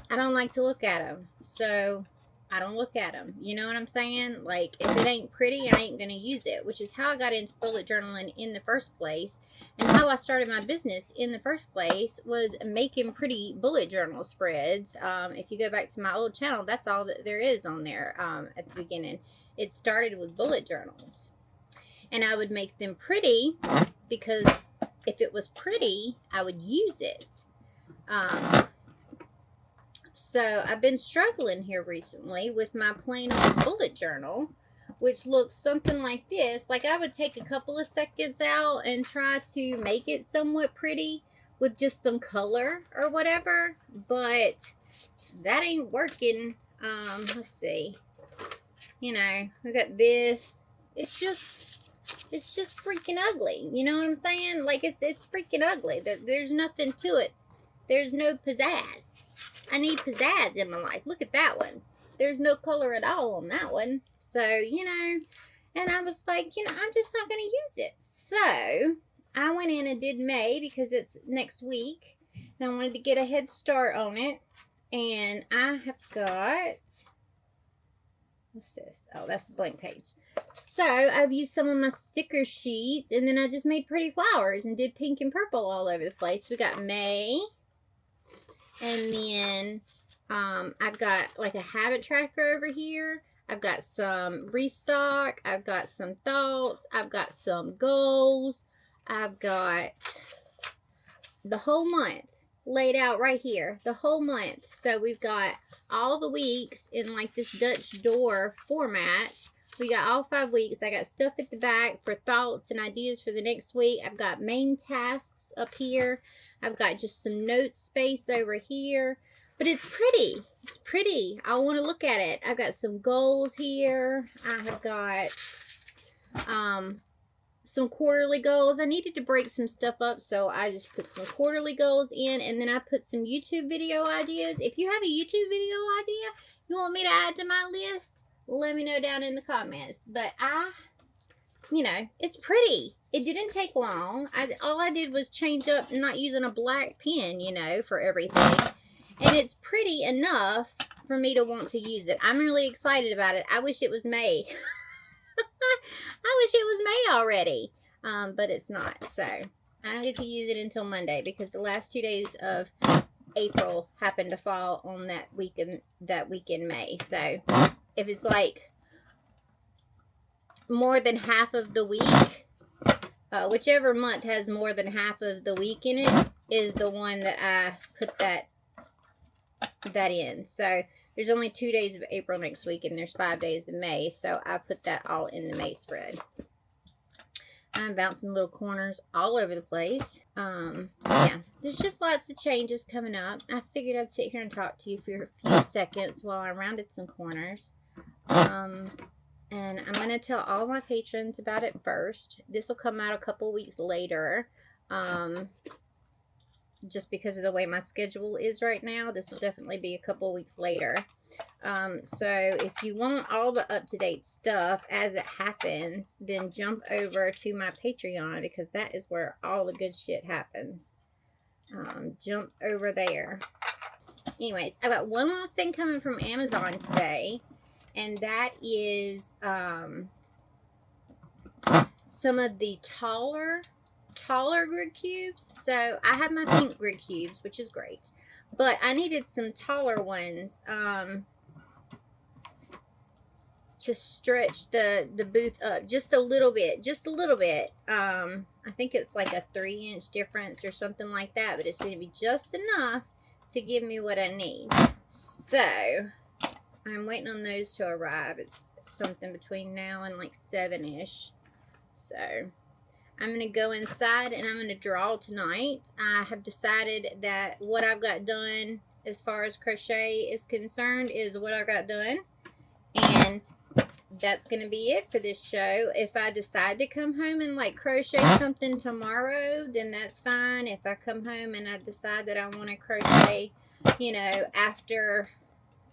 don't like to look at them, so I don't look at them. You know what I'm saying? Like, if it ain't pretty, I ain't going to use it, which is how I got into bullet journaling in the first place, and how I started my business in the first place was making pretty bullet journal spreads. If you go back to my old channel, that's all that there is on there at the beginning. It started with bullet journals, and I would make them pretty because if it was pretty, I would use it. So I've been struggling here recently with my plain old bullet journal, which looks something like this. Like, I would take a couple of seconds out and try to make it somewhat pretty with just some color or whatever, but that ain't working. Let's see. You know, we got this. It's just freaking ugly. You know what I'm saying? Like, it's freaking ugly. There's nothing to it. There's no pizzazz. I need pizzazz in my life. Look at that one. There's no color at all on that one. So, you know, and I was like, you know, I'm just not going to use it. So I went in and did May because it's next week. And I wanted to get a head start on it. And I have got, what's this? Oh, that's a blank page. So I've used some of my sticker sheets, and then I just made pretty flowers and did pink and purple all over the place. We got May, and then I've got like a habit tracker over here. I've got some restock. I've got some thoughts. I've got some goals. I've got the whole month laid out right here, the whole month. So we've got all the weeks in like this Dutch door format. We got all 5 weeks. I got stuff at the back for thoughts and ideas for the next week. I've got main tasks up here. I've got just some note space over here. But it's pretty. It's pretty. I want to look at it. I've got some goals here. I have got some quarterly goals. I needed to break some stuff up, so I just put some quarterly goals in, and then I put some YouTube video ideas. If you have a YouTube video idea you want me to add to my list, let me know down in the comments. But you know, it's pretty. It didn't take long. All I did was change up not using a black pen, you know, for everything. And it's pretty enough for me to want to use it. I'm really excited about it. I wish it was May. I wish it was May already. But it's not. So I don't get to use it until Monday because the last 2 days of April happened to fall on that week in May. So if it's like more than half of the week, whichever month has more than half of the week in it is the one that I put that in. So there's only 2 days of April next week, and there's 5 days of May, so I put that all in the May spread. I'm bouncing little corners all over the place. Yeah, there's just lots of changes coming up. I figured I'd sit here and talk to you for a few seconds while I rounded some corners. And I'm going to tell all my patrons about it first. This will come out a couple weeks later. Just because of the way my schedule is right now, this will definitely be a couple weeks later. So if you want all the up-to-date stuff as it happens, then jump over to my Patreon, because that is where all the good shit happens. Jump over there. Anyways, I got one last thing coming from Amazon today, and that is some of the taller grid cubes. So I have my pink grid cubes, which is great, but I needed some taller ones to stretch the booth up just a little bit. I think it's like a 3-inch difference or something like that, but it's going to be just enough to give me what I need. So I'm waiting on those to arrive. It's something between now and like 7-ish. So I'm going to go inside and I'm going to draw tonight. I have decided that what I've got done as far as crochet is concerned is what I've got done. And that's going to be it for this show. If I decide to come home and like crochet something tomorrow, then that's fine. If I come home and I decide that I want to crochet, you know, after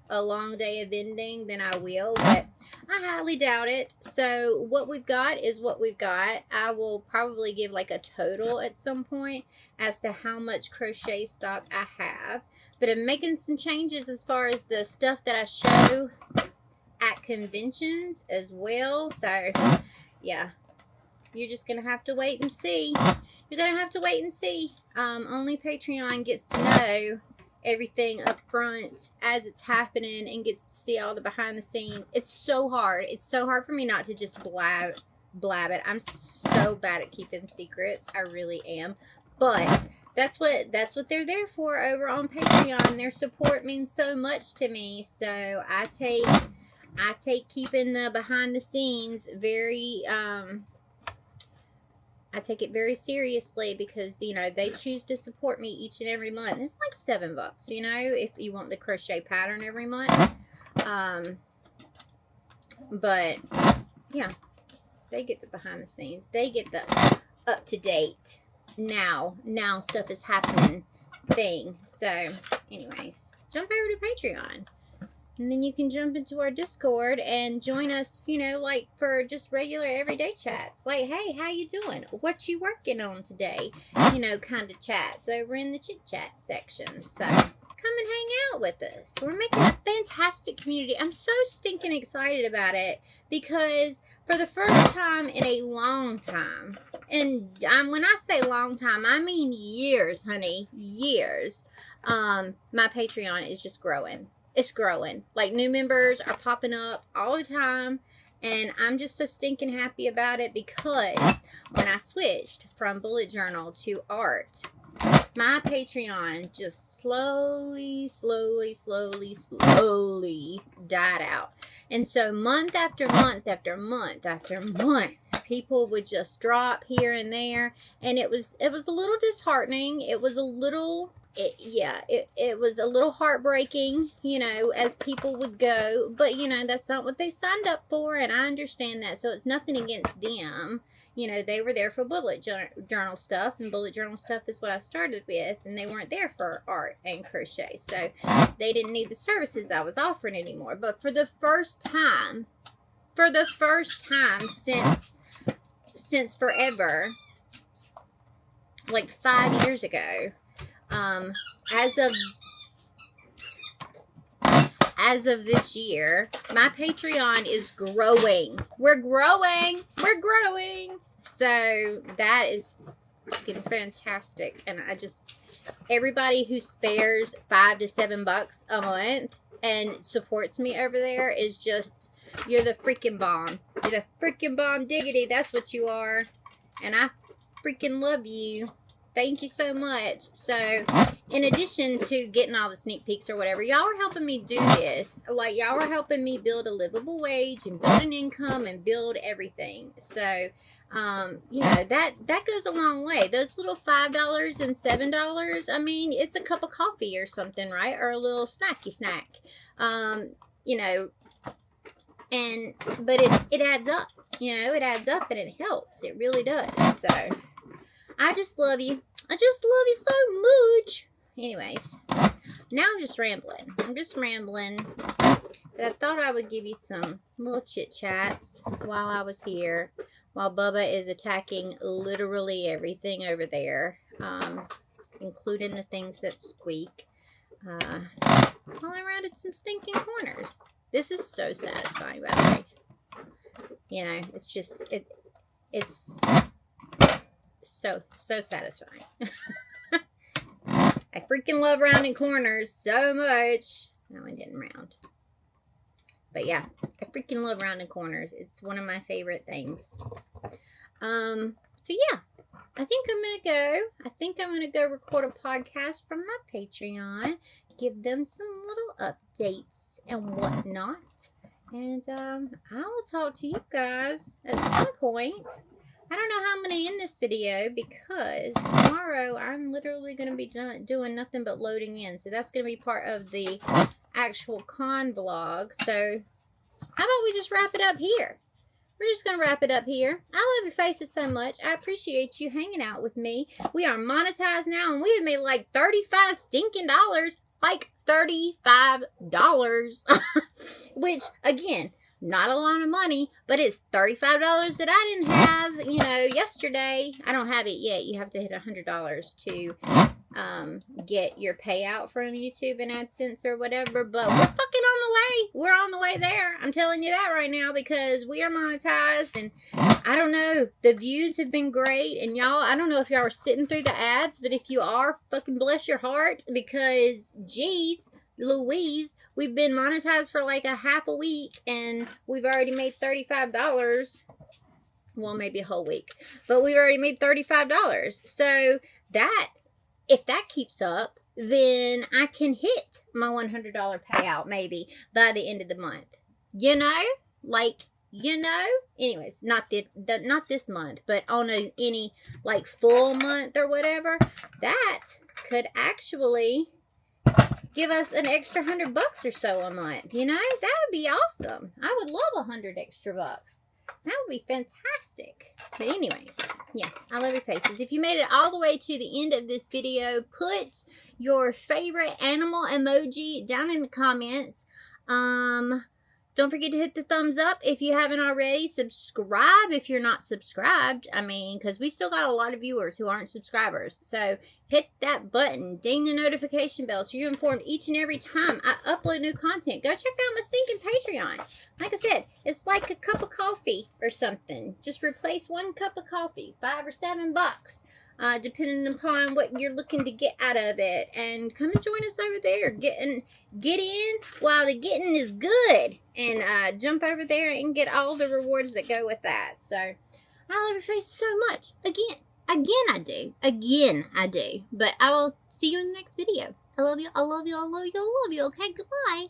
a long day of ending, then I will, but I highly doubt it. So what we've got is what we've got. I will probably give like a total at some point as to how much crochet stock I have, but I'm making some changes as far as the stuff that I show at conventions as well. So yeah, you're just gonna have to wait and see. You're gonna have to wait and see. Only Patreon gets to know everything up front as it's happening and gets to see all the behind the scenes. It's so hard. It's so hard for me not to just blab it. I'm so bad at keeping secrets. I really am. But that's what they're there for over on Patreon. Their support means so much to me. So I take keeping the behind the scenes very I take it very seriously, because, you know, they choose to support me each and every month. It's like $7, you know, if you want the crochet pattern every month. But yeah, they get the behind the scenes. They get the up to date. Now stuff is happening thing. So, anyways, jump over to Patreon. And then you can jump into our Discord and join us, you know, like for just regular everyday chats. Like, hey, how you doing? What you working on today? You know, kind of chats over in the chit chat section. So come and hang out with us. We're making a fantastic community. I'm so stinking excited about it, because for the first time in a long time, and when I say long time, I mean years, honey, years, my Patreon is just growing. It's growing. Like, new members are popping up all the time, and I'm just so stinking happy about it, because when I switched from bullet journal to art, my Patreon just slowly died out. And so month after month after month after month, people would just drop here and there, and it was a little disheartening. It was a little it was a little heartbreaking, you know, as people would go. But, you know, that's not what they signed up for, and I understand that. So it's nothing against them. You know, they were there for bullet journal stuff, and bullet journal stuff is what I started with, and they weren't there for art and crochet. So they didn't need the services I was offering anymore. But for the first time since forever, like 5 years ago, as of this year, my Patreon is growing. We're growing. So that is fucking fantastic. And everybody who spares $5 to $7 a month and supports me over there is just, you're the freaking bomb. You're the freaking bomb diggity. That's what you are. And I freaking love you. Thank you so much. So, in addition to getting all the sneak peeks or whatever, y'all are helping me do this. Like, y'all are helping me build a livable wage and build an income and build everything. So, you know, that goes a long way. Those little $5 and $7, I mean, it's a cup of coffee or something, right? Or a little snacky snack. You know, but it adds up. You know, it adds up and it helps. It really does. So, I just love you. I just love you so much. Anyways, now I'm just rambling. But I thought I would give you some little chit chats while I was here, while Bubba is attacking literally everything over there, including the things that squeak. While I rounded some stinking corners. This is so satisfying, by the way. You know, it's just it's so satisfying. I freaking love rounding corners so much. No, I didn't round. But yeah, I freaking love rounding corners. It's one of my favorite things. So yeah, I think I'm gonna go record a podcast from my Patreon, give them some little updates and whatnot. And I will talk to you guys at some point. I don't know how I'm going to end this video, because tomorrow I'm literally going to be doing nothing but loading in. So that's going to be part of the actual con vlog. So how about we just wrap it up here? We're just going to wrap it up here. I love your faces so much. I appreciate you hanging out with me. We are monetized now, and we have made like $35 stinking dollars. Like $35. Which, again, not a lot of money, but it's $35 that I didn't have, you know, yesterday. I don't have it yet. You have to hit $100 to get your payout from YouTube and AdSense or whatever. But we're fucking on the way. We're on the way there. I'm telling you that right now, because we are monetized. And I don't know, the views have been great. And y'all, I don't know if y'all are sitting through the ads, but if you are, fucking bless your heart, because geez Louise, we've been monetized for like a half a week, and we've already made $35. Well, maybe a whole week, but we've already made $35. So that if that keeps up, then I can hit my $100 payout maybe by the end of the month. You know, like, you know, anyways, not this month, but on any like full month or whatever, that could actually give us an extra $100 or so a month. You know, that would be awesome. I would love 100 extra bucks. That would be fantastic. But anyways, yeah, I love your faces. If you made it all the way to the end of this video, put your favorite animal emoji down in the comments. Don't forget to hit the thumbs up if you haven't already. Subscribe if you're not subscribed. I mean, because we still got a lot of viewers who aren't subscribers. So hit that button. Ding the notification bell so you're informed each and every time I upload new content. Go check out my stinking Patreon. Like I said, it's like a cup of coffee or something. Just replace one cup of coffee. $5 or $7. Depending upon what you're looking to get out of it. And come and join us over there. Get in while the getting is good. And jump over there and get all the rewards that go with that. So, I love your face so much. Again, I do. Again, I do. But I will see you in the next video. I love you. I love you. I love you. I love you. Okay, goodbye.